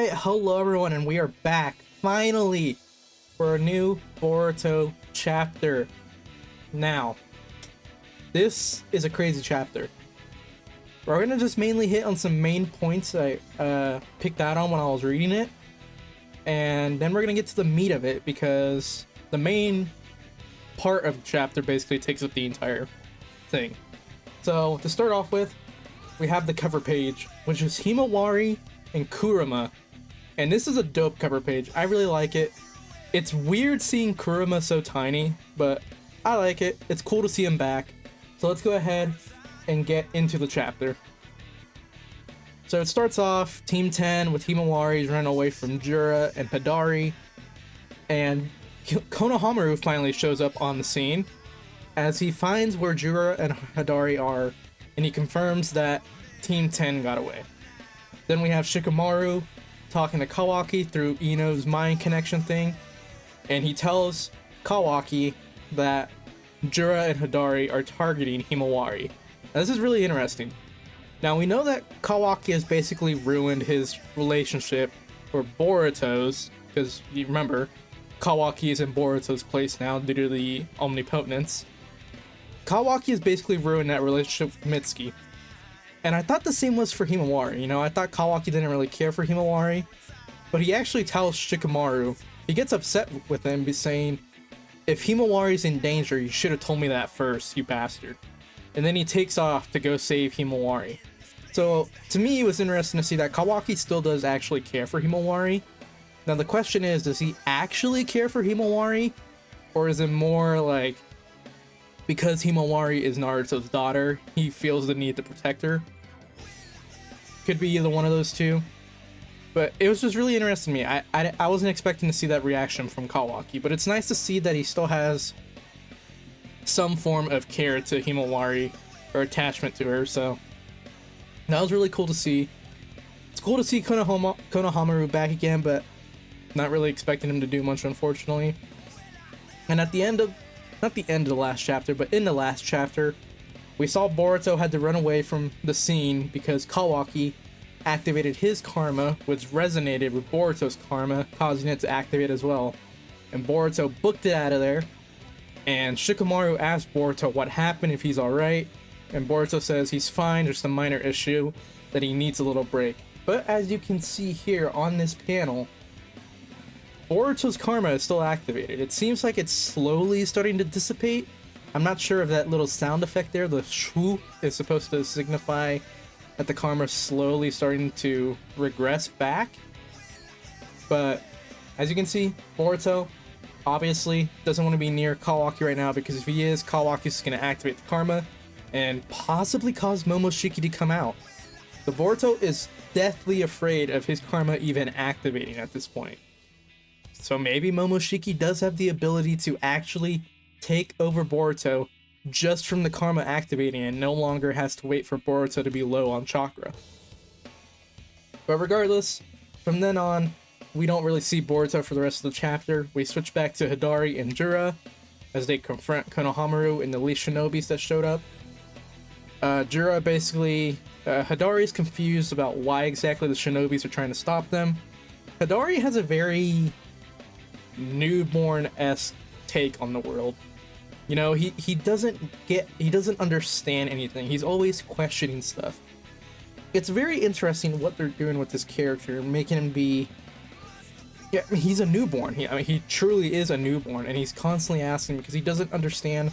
Hello everyone, and we are back finally for a new Boruto chapter. Now, this is a crazy chapter. We're gonna just mainly hit on some main points I picked out on when I was reading it, and then we're gonna get to the meat of it because the main part of the chapter basically takes up the entire thing. So to start off with, we have the cover page, which is Himawari and Kurama. And this is a dope cover page. I really like it. It's weird seeing Kurama so tiny, but I like it. It's cool to see him back. So let's go ahead and get into the chapter. So it starts off Team 10 with Himawari running away from Jura and Hidari. And Konohamaru finally shows up on the scene as he finds where Jura and Hidari are, and he confirms that Team 10 got away. Then we have Shikamaru talking to Kawaki through Ino's mind connection thing, and he tells Kawaki that Jura and Hidari are targeting Himawari. Now, this is really interesting. Now, we know that Kawaki has basically ruined his relationship, or Boruto's, because you remember, Kawaki is in Boruto's place now due to the omnipotence. Kawaki has basically ruined that relationship with Mitsuki. And I thought the same was for Himawari. You know, I thought Kawaki didn't really care for Himawari, but he actually tells Shikamaru, he gets upset with him, saying, if Himawari's in danger, you should have told me that first, you bastard. And then he takes off to go save Himawari. So, to me, it was interesting to see that Kawaki still does actually care for Himawari. Now, the question is, does he actually care for Himawari? Or is it more like, because Himawari is Naruto's daughter, he feels the need to protect her? Could be either one of those two. But it was just really interesting to me. I wasn't expecting to see that reaction from Kawaki, but it's nice to see that he still has some form of care to Himawari, or attachment to her, so that was really cool to see. It's cool to see Konohamaru back again, but not really expecting him to do much, unfortunately. And at the end of, not the end of the last chapter, but in the last chapter, we saw Boruto had to run away from the scene because Kawaki activated his karma, which resonated with Boruto's karma, causing it to activate as well. And Boruto booked it out of there, and Shikamaru asked Boruto what happened, if he's alright, and Boruto says he's fine, just a minor issue, that he needs a little break. But as you can see here on this panel, Boruto's karma is still activated. It seems like it's slowly starting to dissipate. I'm not sure if that little sound effect there, the shoo, is supposed to signify that the karma is slowly starting to regress back. But as you can see, Boruto obviously doesn't want to be near Kawaki right now, because if he is, Kawaki's going to activate the karma and possibly cause Momoshiki to come out. So Boruto is deathly afraid of his karma even activating at this point. So maybe Momoshiki does have the ability to actually take over Boruto just from the karma activating and no longer has to wait for Boruto to be low on chakra. But regardless, from then on, we don't really see Boruto for the rest of the chapter. We switch back to Hidari and Jura as they confront Konohamaru and the Lee Shinobis that showed up. Jura basically, Hidari's confused about why exactly the Shinobis are trying to stop them. Hidari has a very newborn-esque take on the world. You know, he doesn't understand anything. He's always questioning stuff. It's very interesting what they're doing with this character, making him be, yeah, he's a newborn. He truly is a newborn, and he's constantly asking because he doesn't understand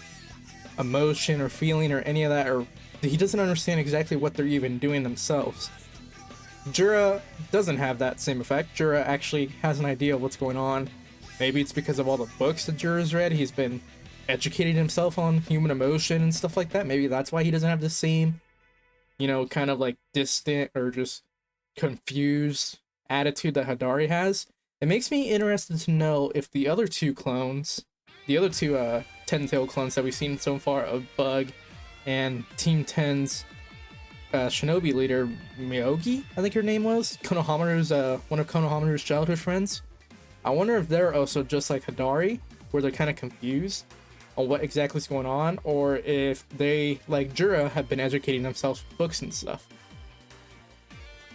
emotion or feeling or any of that, or he doesn't understand exactly what they're even doing themselves. Jura doesn't have that same effect. Jura actually has an idea of what's going on. Maybe it's because of all the books that Jura's read. He's been educating himself on human emotion and stuff like that. Maybe that's why he doesn't have the same, you know, kind of like distant or just confused attitude that Hidari has. It makes me interested to know if the other two clones, the other two Ten-Tail clones that we've seen so far of Bug and Team 10's Shinobi leader, Miyogi, I think her name was, Konohamaru's, one of Konohamaru's childhood friends. I wonder if they're also just like Hidari, where they're kind of confused on what exactly is going on, or if they, like Jura, have been educating themselves with books and stuff.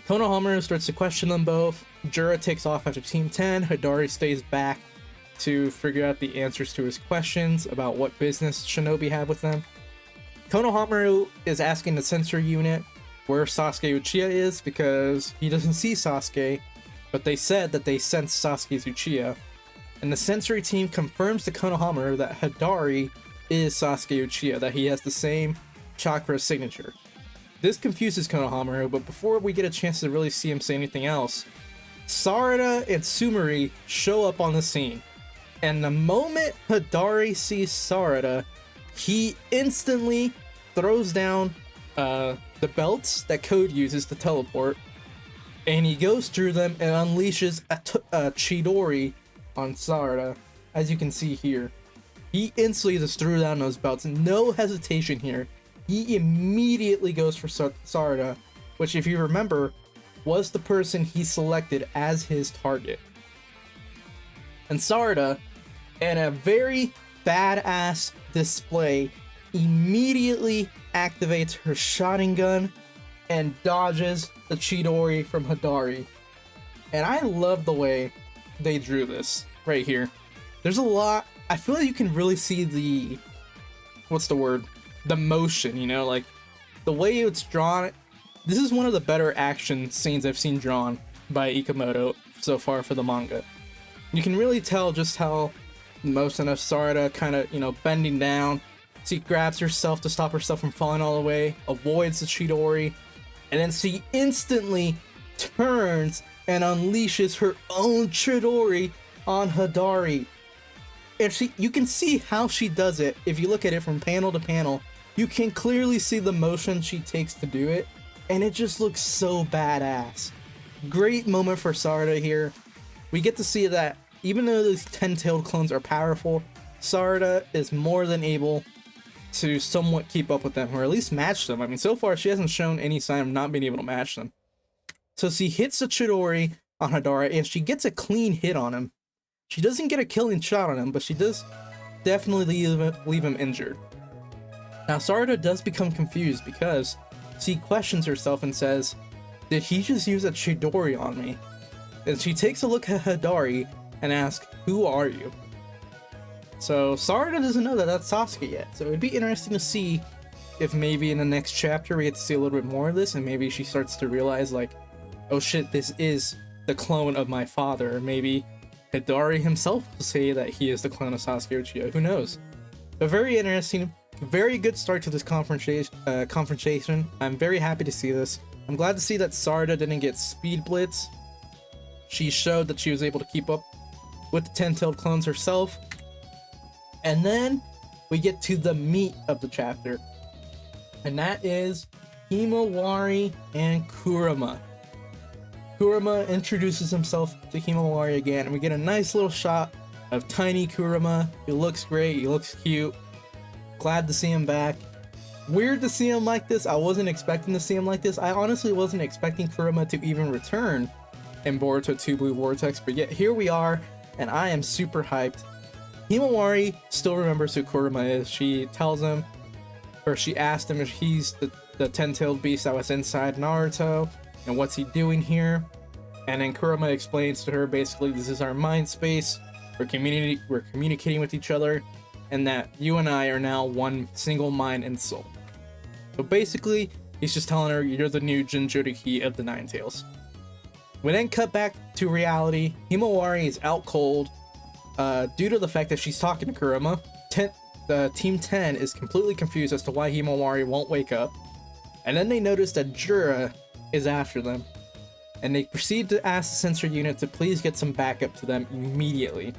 Konohamaru starts to question them both. Jura takes off after Team 10. Hidari stays back to figure out the answers to his questions about what business Shinobi have with them. Konohamaru is asking the sensor unit where Sasuke Uchiha is because he doesn't see Sasuke, but they said that they sensed Sasuke's Uchiha. And the sensory team confirms to Konohamaru that Hidari is Sasuke Uchiha, that he has the same chakra signature. This confuses Konohamaru, but before we get a chance to really see him say anything else, Sarada and Sumari show up on the scene. And the moment Hidari sees Sarada, he instantly throws down the belts that Code uses to teleport, and he goes through them and unleashes a Chidori on Sarada, as you can see here. He instantly just threw down those belts, no hesitation here. He immediately goes for Sarada, which, if you remember, was the person he selected as his target. And Sarada, in a very badass display, immediately activates her Sharingan and dodges the Chidori from Hidari. And I love the way they drew this right here. There's a lot. I feel like you can really see the, what's the word? The motion, you know, like the way it's drawn. This is one of the better action scenes I've seen drawn by Ikamoto so far for the manga. You can really tell just how motion of Sarada kind of, you know, bending down. She grabs herself to stop herself from falling all the way, avoids the Chidori, and then she instantly turns and unleashes her own Chidori on Hidari. And you can see how she does it. If you look at it from panel to panel, you can clearly see the motion she takes to do it, and it just looks so badass. Great moment for Sarada here. We get to see that even though these 10-tailed clones are powerful, Sarada is more than able to somewhat keep up with them, or at least match them. I mean, so far she hasn't shown any sign of not being able to match them. So she hits a Chidori on Hidari, and she gets a clean hit on him. She doesn't get a killing shot on him, but she does definitely leave him injured. Now Sarada does become confused because she questions herself and says, did he just use a Chidori on me? And she takes a look at Hidari and asks, who are you? So Sarada doesn't know that that's Sasuke yet, so it'd be interesting to see if maybe in the next chapter we get to see a little bit more of this, and maybe she starts to realize, like, oh shit, this is the clone of my father. Or maybe Hidari himself will say that he is the clone of Sasuke Uchiha, who knows? But very interesting, very good start to this confrontation. I'm very happy to see this. I'm glad to see that Sarada didn't get speed blitz. She showed that she was able to keep up with the 10-tailed clones herself. And then we get to the meat of the chapter, and that is Himawari and Kurama. Kurama introduces himself to Himawari again, and we get a nice little shot of tiny Kurama. He looks great, he looks cute. Glad to see him back. Weird to see him like this. I wasn't expecting to see him like this. I honestly wasn't expecting Kurama to even return in Boruto 2 Blue Vortex, but yet here we are, and I am super hyped. Himawari still remembers who Kurama is. She tells him, or she asked him if he's the 10-tailed beast that was inside Naruto, and what's he doing here. And then Kurama explains to her, basically, this is our mind space, we're communicating with each other, and that you and I are now one single mind and soul. So basically, he's just telling her, you're the new Jinchuriki of the Nine Tails. We then cut back to reality. Himawari is out cold due to the fact that she's talking to Kurama. Team 10 is completely confused as to why Himawari won't wake up. And then they notice that Jura is after them. And they proceed to ask the sensor unit to please get some backup to them immediately.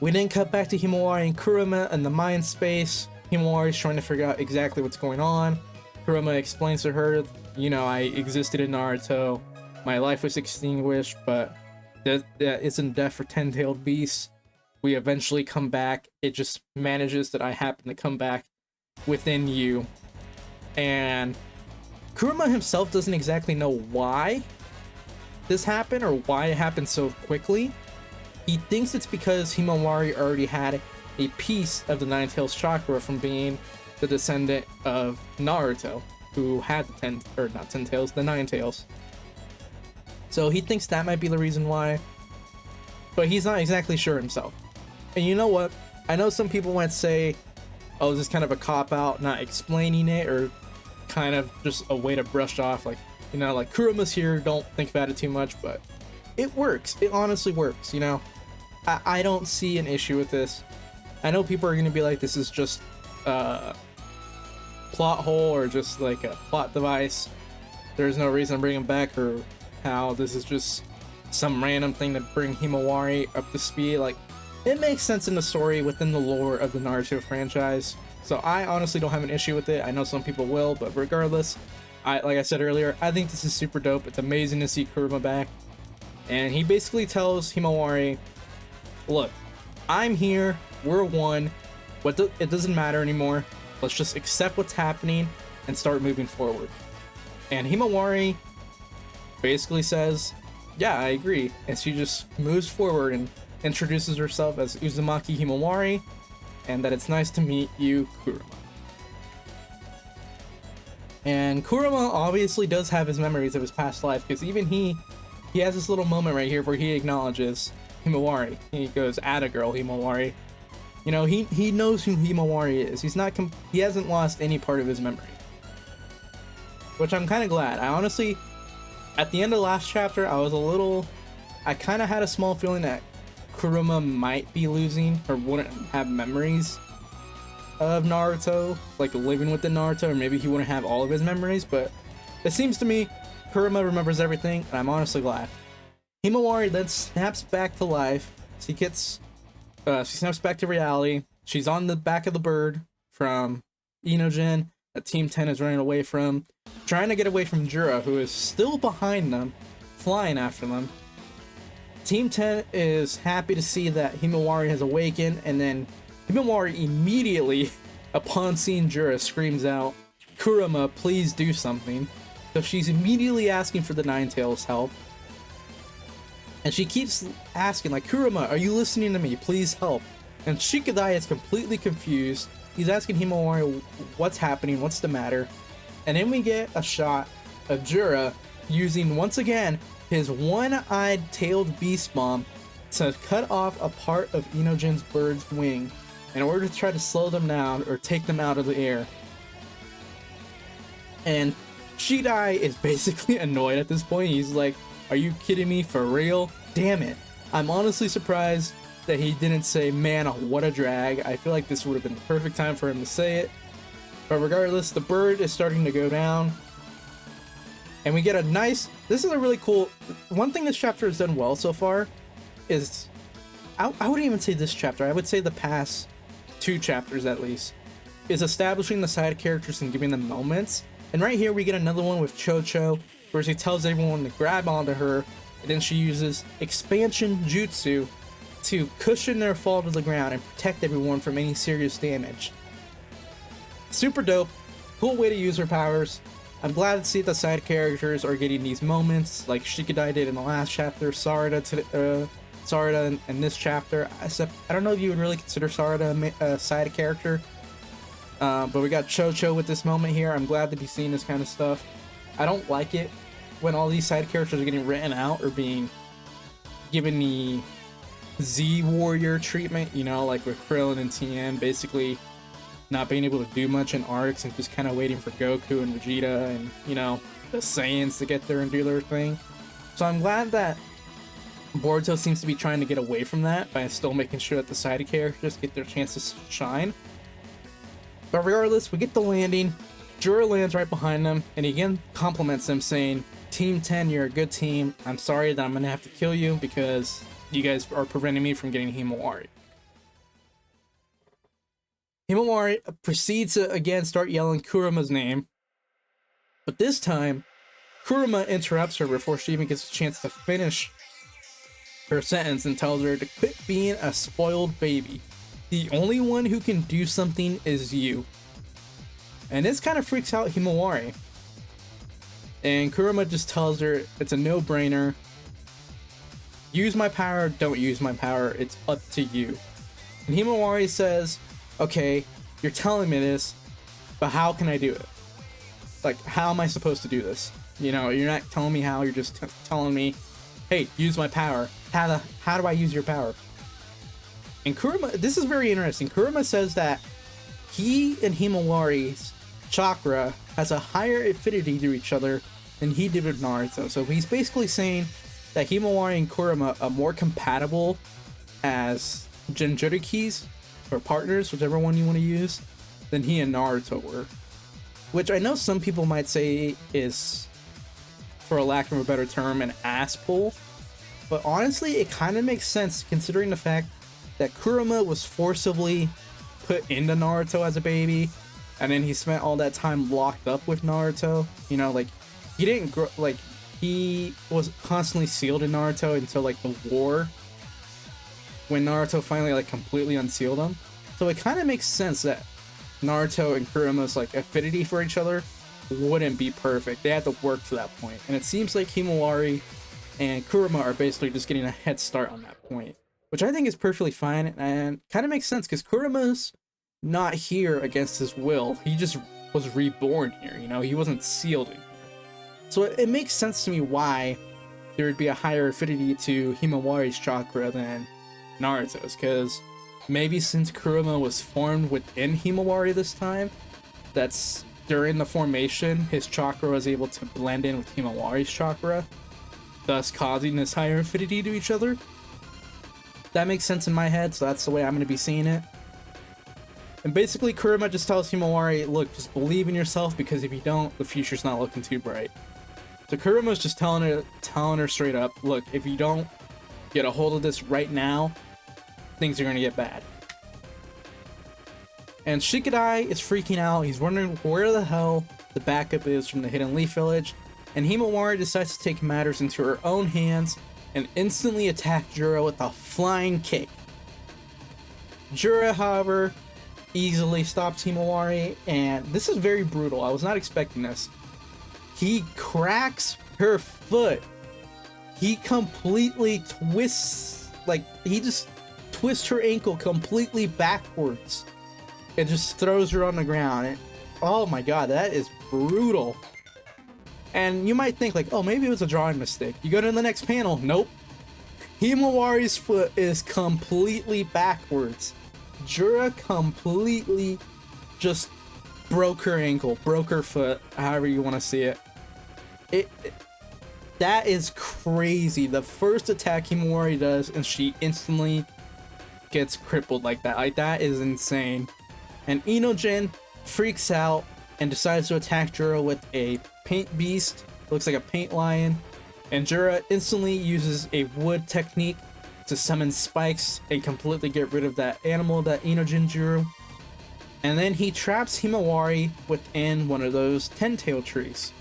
We then cut back to Himawari and Kurama in the mind space. Himawari is trying to figure out exactly what's going on. Kurama explains to her, you know, I existed in Naruto. My life was extinguished, but that isn't death for 10-tailed beasts. We eventually come back. It just manages that I happen to come back within you. And Kurama himself doesn't exactly know why this happened or why it happened so quickly. He thinks it's because Himawari already had a piece of the Nine Tails chakra from being the descendant of Naruto. who had the 10, or not 10 tails, the 9 tails. So he thinks that might be the reason why, but he's not exactly sure himself. And you know what? I know some people might say, oh, this is kind of a cop-out, not explaining it, or kind of just a way to brush off, like, you know, like, Kuruma's here, don't think about it too much, but it works. It honestly works, you know? I don't see an issue with this. I know people are going to be like, this is just a plot hole or just like a plot device. There's no reason to bring him back, or how this is just some random thing to bring Himawari up to speed. Like, it makes sense in the story within the lore of the Naruto franchise. So I honestly don't have an issue with it. I know some people will, but regardless, like I said earlier, I think this is super dope. It's amazing to see Kuruma back. And he basically tells Himawari, look, I'm here, we're one, it doesn't matter anymore. Let's just accept what's happening and start moving forward. And Himawari basically says, yeah, I agree. And she just moves forward and introduces herself as Uzumaki Himawari, and that it's nice to meet you, Kuruma. And Kuruma obviously does have his memories of his past life, because even he has this little moment right here where he acknowledges Himawari. He goes, "Atta girl, Himawari." You know, he knows who Himawari is. He hasn't lost any part of his memory, which I'm kind of glad. I honestly, at the end of the last chapter, I kind of had a small feeling that Kuruma might be losing or wouldn't have memories of Naruto, like living within Naruto, or maybe he wouldn't have all of his memories, but it seems to me Kuruma remembers everything, and I'm honestly glad. Himawari then snaps back to life. She snaps back to reality. She's on the back of the bird from Inogen that Team 10 is running away from, trying to get away from Jura, who is still behind them, flying after them. Team 10 is happy to see that Himawari has awakened, and then Himawari immediately, upon seeing Jura, screams out, "Kuruma, please do something." So she's immediately asking for the Nine Tails' help. And she keeps asking, like, "Kuruma, are you listening to me? Please help." And Shikadai is completely confused. He's asking Himawari what's happening, what's the matter. And then we get a shot of Jura using, once again, his one-eyed tailed beast bomb to cut off a part of Inogen's bird's wing in order to try to slow them down or take them out of the air. And Shidai is basically annoyed at this point. He's like, "Are you kidding me? For real? Damn it." I'm honestly surprised that he didn't say, "Man, what a drag." I feel like this would have been the perfect time for him to say it. But regardless, the bird is starting to go down. And we get a nice... This is a really cool... One thing this chapter has done well so far is... I wouldn't even say this chapter. I would say the past 2 chapters at least. Is establishing the side characters and giving them moments. And right here we get another one with Cho-Cho, where she tells everyone to grab onto her. And then she uses expansion jutsu to cushion their fall to the ground and protect everyone from any serious damage. Super dope. Cool way to use her powers. I'm glad to see the side characters are getting these moments, like Shikadai did in the last chapter, Sarada in this chapter. I don't know if you would really consider Sarada a side character, but we got Cho-Cho with this moment here. I'm glad to be seeing this kind of stuff. I don't like it when all these side characters are getting written out or being given the Z Warrior treatment, you know, like with Krillin and TM, basically not being able to do much in arcs and just kind of waiting for Goku and Vegeta and, you know, the Saiyans to get there and do their thing. So I'm glad that Boruto seems to be trying to get away from that by still making sure that the side characters get their chance to shine. But regardless, we get the landing. Jura lands right behind them, and he again compliments them, saying, "Team 10, you're a good team. I'm sorry that I'm going to have to kill you because you guys are preventing me from getting Himawari." Himawari proceeds to again start yelling Kuruma's name, but this time Kuruma interrupts her before she even gets a chance to finish her sentence and tells her to quit being a spoiled baby. The only one who can do something is you. And this kind of freaks out Himawari. And Kuruma just tells her it's a no-brainer. Use my power, don't use my power, it's up to you. And Himawari says, "Okay, you're telling me this, but how can I do it?" Like, how am I supposed to do this? You know, you're not telling me how, you're just telling me, hey, use my power. How do I use your power? And Kurama, this is very interesting. Kurama says that he and Himawari's chakra has a higher affinity to each other than he did with Naruto. So he's basically saying that Himawari and Kurama are more compatible as Jinchurikis, or partners, whichever one you want to use, than he and Naruto were. Which I know some people might say is, for a lack of a better term, an ass pull. But honestly, it kind of makes sense considering the fact that Kurama was forcibly put into Naruto as a baby, and then he spent all that time locked up with Naruto. You know, like, he didn't grow, like, he was constantly sealed in Naruto until, like, the war, when Naruto finally, like, completely unsealed him. So it kind of makes sense that Naruto and Kurama's, like, affinity for each other wouldn't be perfect. They had to work to that point. And it seems like Himawari and Kurama are basically just getting a head start on that point, which I think is perfectly fine and kind of makes sense because Kurama's not here against his will. He just was reborn here, you know? He wasn't sealed in here. So it makes sense to me why there would be a higher affinity to Himawari's chakra than Naruto's, because maybe since Kurama was formed within Himawari this time, that's during the formation, his chakra was able to blend in with Himawari's chakra, thus causing this higher affinity to each other. That makes sense in my head, so that's the way I'm going to be seeing it. And basically, Kurama just tells Himawari, look, just believe in yourself, because if you don't, the future's not looking too bright. So Kurama's just telling her straight up, look, if you don't get a hold of this right now, things are going to get bad. And Shikadai is freaking out. He's wondering where the hell the backup is from the Hidden Leaf Village. And Himawari decides to take matters into her own hands and instantly attack Jura with a flying kick. Jura, however, easily stops Himawari, and this is very brutal. I was not expecting this. He cracks her foot. He completely twists, like, he just twists her ankle completely backwards. It just throws her on the ground. And, oh my god, that is brutal. And you might think, like, oh, maybe it was a drawing mistake. You go to the next panel. Nope. Himawari's foot is completely backwards. Jura completely just broke her ankle, broke her foot, however you want to see it. That is crazy. The first attack Himawari does, and she instantly gets crippled like that. Like, that is insane. And Inojin freaks out and decides to attack Jura with a paint beast. Looks like a paint lion. And Jura instantly uses a wood technique to summon spikes and completely get rid of that animal that Inojin drew. And then he traps Himawari within one of those 10-tail trees.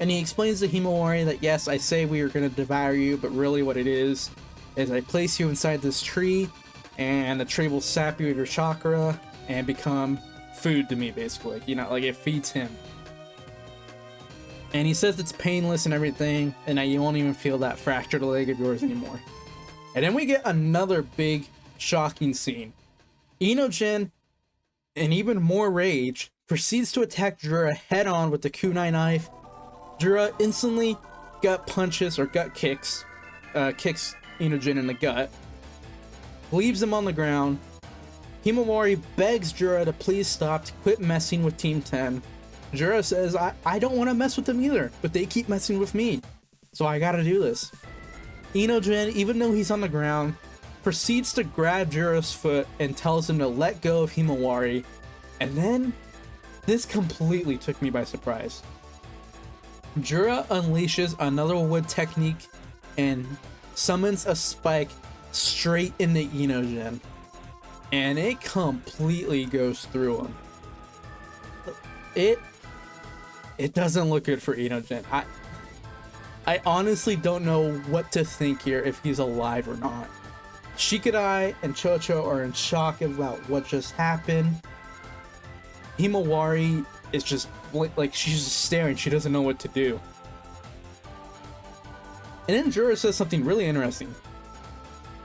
And he explains to Himawari that, yes, I say we are going to devour you, but really what it is I place you inside this tree, and the tree will sap you of your chakra and become food to me, basically. You know, like, it feeds him. And he says it's painless and everything, and that you won't even feel that fractured leg of yours anymore. And then we get another big, shocking scene. Inojin, in even more rage, proceeds to attack Jura head-on with the kunai knife. Jura instantly gut punches, or gut kicks, kicks Inojin in the gut, leaves him on the ground. Himawari begs Jura to please stop, to quit messing with Team 10. Jura says, I don't want to mess with them either, but they keep messing with me, so I gotta do this. Inojin, even though he's on the ground, proceeds to grab Jura's foot and tells him to let go of Himawari. And then, this completely took me by surprise. Jura unleashes another wood technique and summons a spike straight into Inojin. And it completely goes through him. It doesn't look good for Inojin. I honestly don't know what to think here, if he's alive or not. Shikadai and Chocho are in shock about what just happened. Himawari is just, like, she's just staring. She doesn't know what to do. And then Jura says something really interesting.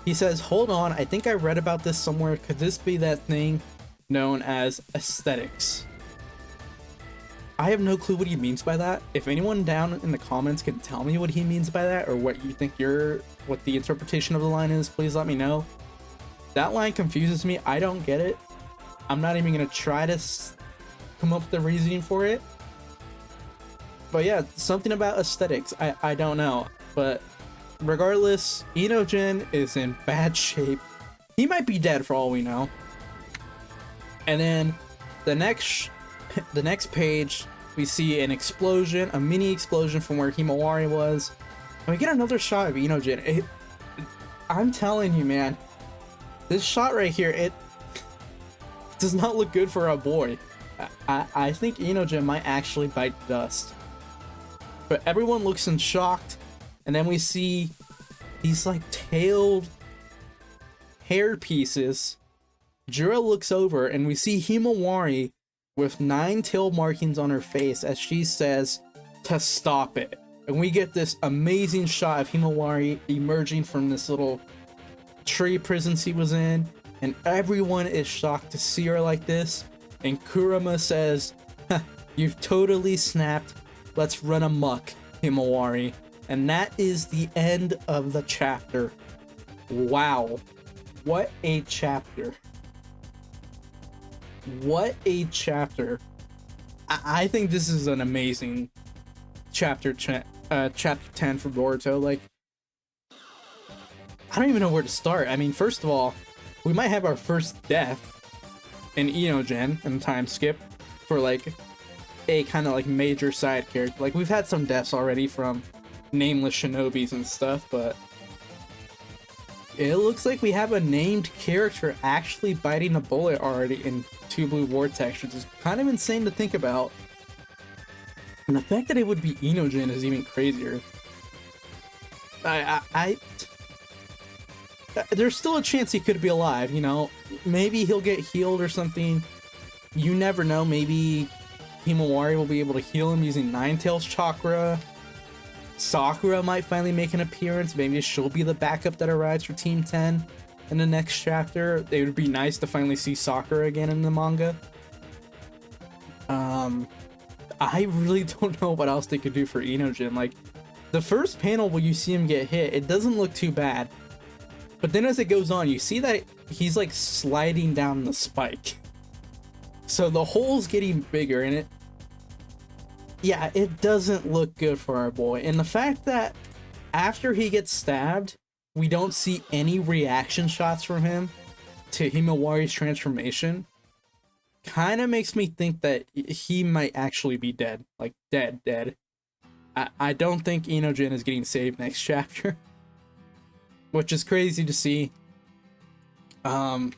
He says, hold on, I think I read about this somewhere. Could this be that thing known as aesthetics? I have no clue what he means by that. If anyone down in the comments can tell me what he means by that, or what you think what the interpretation of the line is, please let me know. That line confuses me. I don't get it. I'm not even gonna try to come up with the reasoning for it. But yeah, something about aesthetics. I don't know. But regardless, Inogen is in bad shape. He might be dead for all we know. And then the next page, we see an explosion, a mini explosion from where Himawari was. And we get another shot of Inogen. I'm telling you, man, this shot right here, it does not look good for our boy. I think Inogen might actually bite dust. But everyone looks in shocked, and then we see these like tailed hair pieces. Jura looks over, and we see Himawari with 9 tail markings on her face as she says to stop it. And we get this amazing shot of Himawari emerging from this little tree prison she was in, and everyone is shocked to see her like this. And Kurama says, "You've totally snapped. Let's run amok, Himawari." And that is the end of the chapter. Wow. What a chapter. What a chapter. I think this is an amazing chapter 10 for Boruto. Like, I don't even know where to start. I mean, first of all, we might have our first death in Inogen in the time skip for like a kind of like major side character. Like, we've had some deaths already from nameless shinobis and stuff, but it looks like we have a named character actually biting a bullet already in Blue Vortex, which is kind of insane to think about. And the fact that it would be Inogen is even crazier. There's still a chance he could be alive, you know? Maybe he'll get healed or something. You never know. Maybe Himawari will be able to heal him using Ninetales chakra. Sakura might finally make an appearance. Maybe she'll be the backup that arrives for Team 10 in the next chapter. It would be nice to finally see Sakura again in the manga. I really don't know what else they could do for Inogen. Like, the first panel where you see him get hit, it doesn't look too bad. But then as it goes on, you see that he's like sliding down the spike. So the hole's getting bigger, and it doesn't look good for our boy. And the fact that after he gets stabbed, we don't see any reaction shots from him to Himawari's transformation kind of makes me think that he might actually be dead. Like, dead. I don't think Inogen is getting saved next chapter. Which is crazy to see. But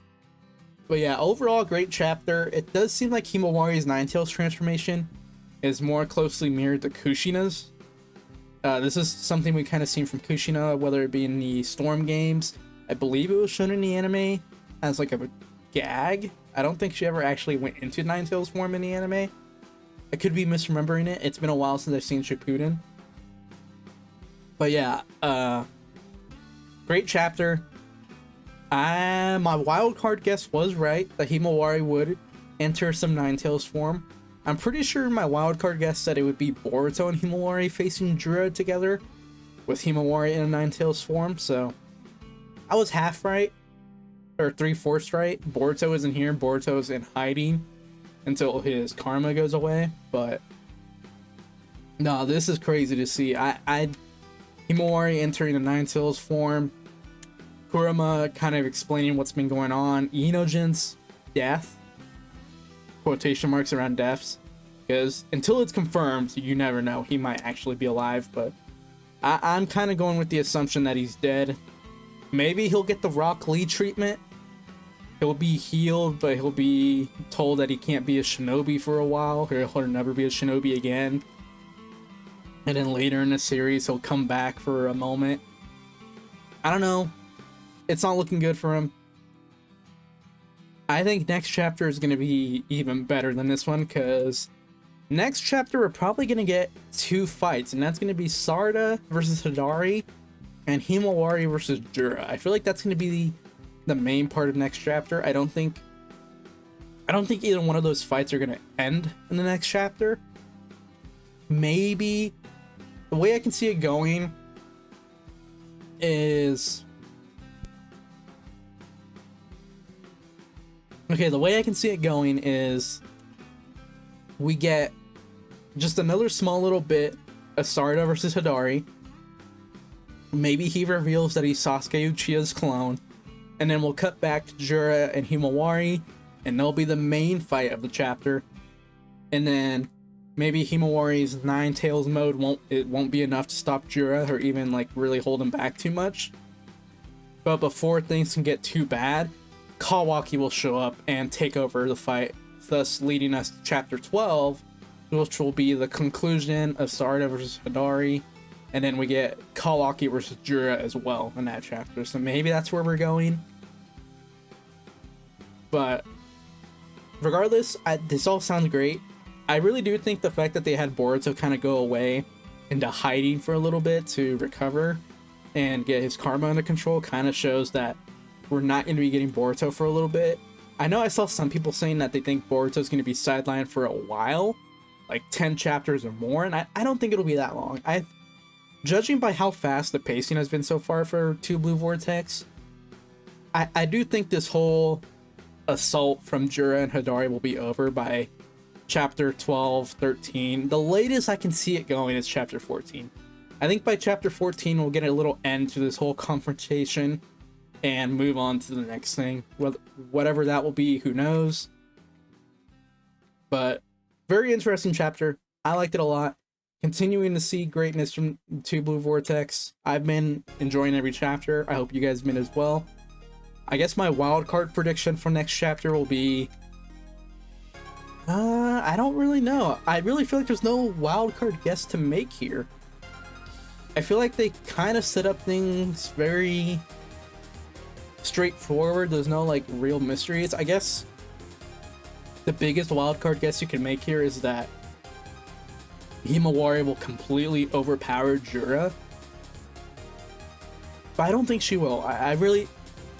yeah, overall, great chapter. It does seem like Himawari's Ninetales transformation is more closely mirrored to Kushina's. This is something we kind of seen from Kushina, whether it be in the Storm games. I believe it was shown in the anime as like a gag. I don't think she ever actually went into Ninetales form in the anime. I could be misremembering it. It's been a while since I've seen Shippuden. But yeah, great chapter. My wildcard guess was right, that Himawari would enter some Ninetales form. I'm pretty sure my wildcard guess said it would be Boruto and Himawari facing Jura together, with Himawari in a Ninetales form, so I was half right, or 3/4 right. Boruto isn't here, Boruto's in hiding until his karma goes away, but no, this is crazy to see. Himawari entering the Ninetales form, Kurama kind of explaining what's been going on, Inogen's death, quotation marks around deaths, because until it's confirmed, you never know, he might actually be alive. But I'm kind of going with the assumption that he's dead. Maybe he'll get the Rock Lee treatment. He'll be healed, but he'll be told that he can't be a shinobi for a while, or he'll never be a shinobi again. And then later in the series, he'll come back for a moment. I don't know. It's not looking good for him. I think next chapter is going to be even better than this one, because next chapter we're probably going to get 2 fights, and that's going to be Sarda versus Hidari and Himawari versus Jura. I feel like that's going to be the main part of next chapter. I don't think either one of those fights are going to end in the next chapter. maybe the way I can see it going is... Okay, the way I can see it going is we get just another small little bit of Sarada versus Hidari. Maybe he reveals that he's Sasuke Uchiha's clone, and then we'll cut back to Jura and Himawari, and they'll be the main fight of the chapter. And then maybe Himawari's Nine Tails mode won't be enough to stop Jura or even like really hold him back too much. But before things can get too bad, Kawaki will show up and take over the fight, thus leading us to chapter 12, which will be the conclusion of Sarada versus Hidari. And then we get Kawaki versus Jura as well in that chapter. So maybe that's where we're going. But regardless, this all sounds great. I really do think the fact that they had Boruto kind of go away into hiding for a little bit to recover and get his karma under control kind of shows that we're not going to be getting Boruto for a little bit. I know I saw some people saying that they think Boruto's going to be sidelined for a while, like 10 chapters or more, and I don't think it'll be that long. Judging by how fast the pacing has been so far for 2 Blue Vortex, I do think this whole assault from Jura and Hidari will be over by chapter 12, 13. The latest I can see it going is chapter 14. I think by chapter 14 we'll get a little end to this whole confrontation and move on to the next thing. Whatever that will be, who knows? But very interesting chapter. I liked it a lot. Continuing to see greatness from 2 Blue Vortex. I've been enjoying every chapter. I hope you guys have been as well. I guess my wild card prediction for next chapter will be... I don't really know. I really feel like there's no wild card guess to make here. I feel like they kind of set up things very straightforward. There's no like real mysteries. I guess the biggest wild card guess you can make here is that Himawari will completely overpower Jura. But I don't think she will.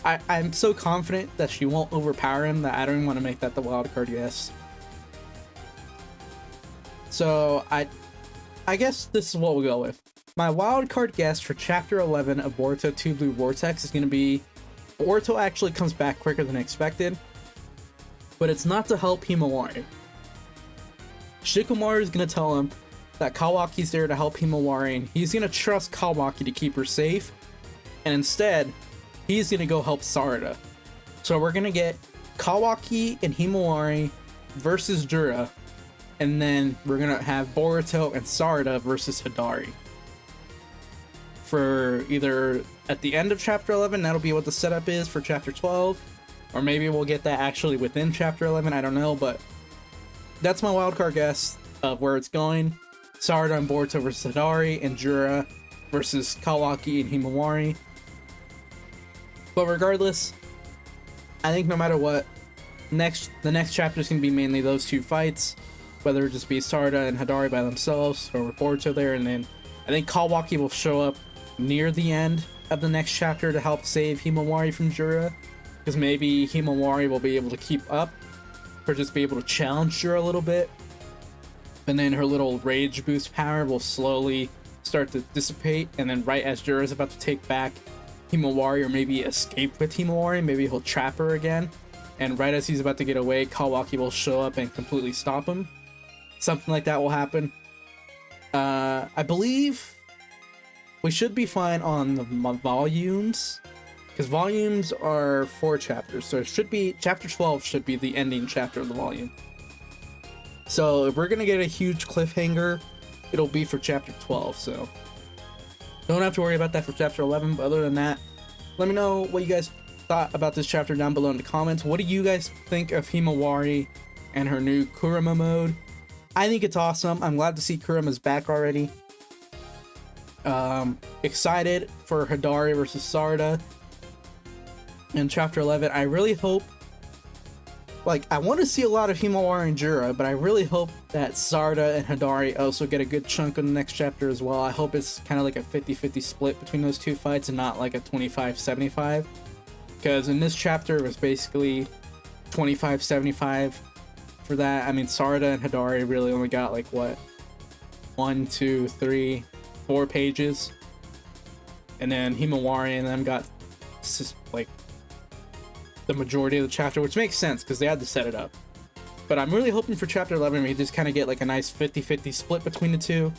I'm so confident that she won't overpower him that I don't even want to make that the wild card guess. So I guess this is what we'll go with. My wild card guess for chapter 11 of Boruto 2 Blue Vortex is going to be Boruto actually comes back quicker than expected, but it's not to help Himawari. Shikamaru is going to tell him that Kawaki's there to help Himawari, and he's going to trust Kawaki to keep her safe, and instead, he's going to go help Sarada. So we're going to get Kawaki and Himawari versus Jura, and then we're going to have Boruto and Sarada versus Hidari. For either at the end of chapter 11, that'll be what the setup is for chapter 12, or maybe we'll get that actually within chapter 11, I don't know, but that's my wildcard guess of where it's going. Sarada and Boruto versus Hidari, and Jura versus Kawaki and Himawari. But regardless, I think no matter what, the next chapter is going to be mainly those two fights, whether it just be Sarada and Hidari by themselves, or with Boruto there, and then I think Kawaki will show up near the end of the next chapter to help save Himawari from Jura, because maybe Himawari will be able to keep up, or just be able to challenge Jura a little bit, and then her little rage boost power will slowly start to dissipate, and then right as Jura is about to take back Himawari, or maybe escape with Himawari, maybe he'll trap her again, and right as he's about to get away, Kawaki will show up and completely stop him. Something like that will happen. I believe we should be fine on the volumes, because volumes are 4 chapters, so it should be chapter 12 should be the ending chapter of the volume. So if we're gonna get a huge cliffhanger, it'll be for chapter 12, so don't have to worry about that for chapter 11. But other than that, let me know what you guys thought about this chapter down below in the comments. What do you guys think of Himawari and her new Kurama mode? I think it's awesome. I'm glad to see Kurama's back already. Excited for Hidari versus Sarada in chapter 11. I really hope, like, I want to see a lot of Himawari and Jura, but I really hope that Sarada and Hidari also get a good chunk in the next chapter as well. I hope it's kind of like a 50-50 split between those two fights and not like a 25-75, because in this chapter it was basically 25-75 for that. I mean, Sarada and Hidari really only got like what, one, two, three, 4 pages, and then Himawari and them got like the majority of the chapter, which makes sense because they had to set it up. But I'm really hoping for chapter 11 we just kind of get like a nice 50-50 split between the two,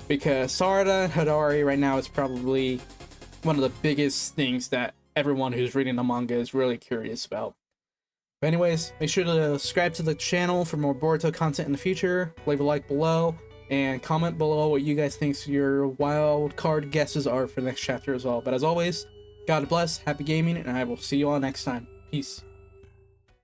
because Sarada and Hidari right now is probably one of the biggest things that everyone who's reading the manga is really curious about. But anyways, make sure to subscribe to the channel for more Boruto content in the future. Leave a like below and comment below what you guys think your wild card guesses are for the next chapter as well. But as always, God bless, happy gaming, and I will see you all next time. Peace.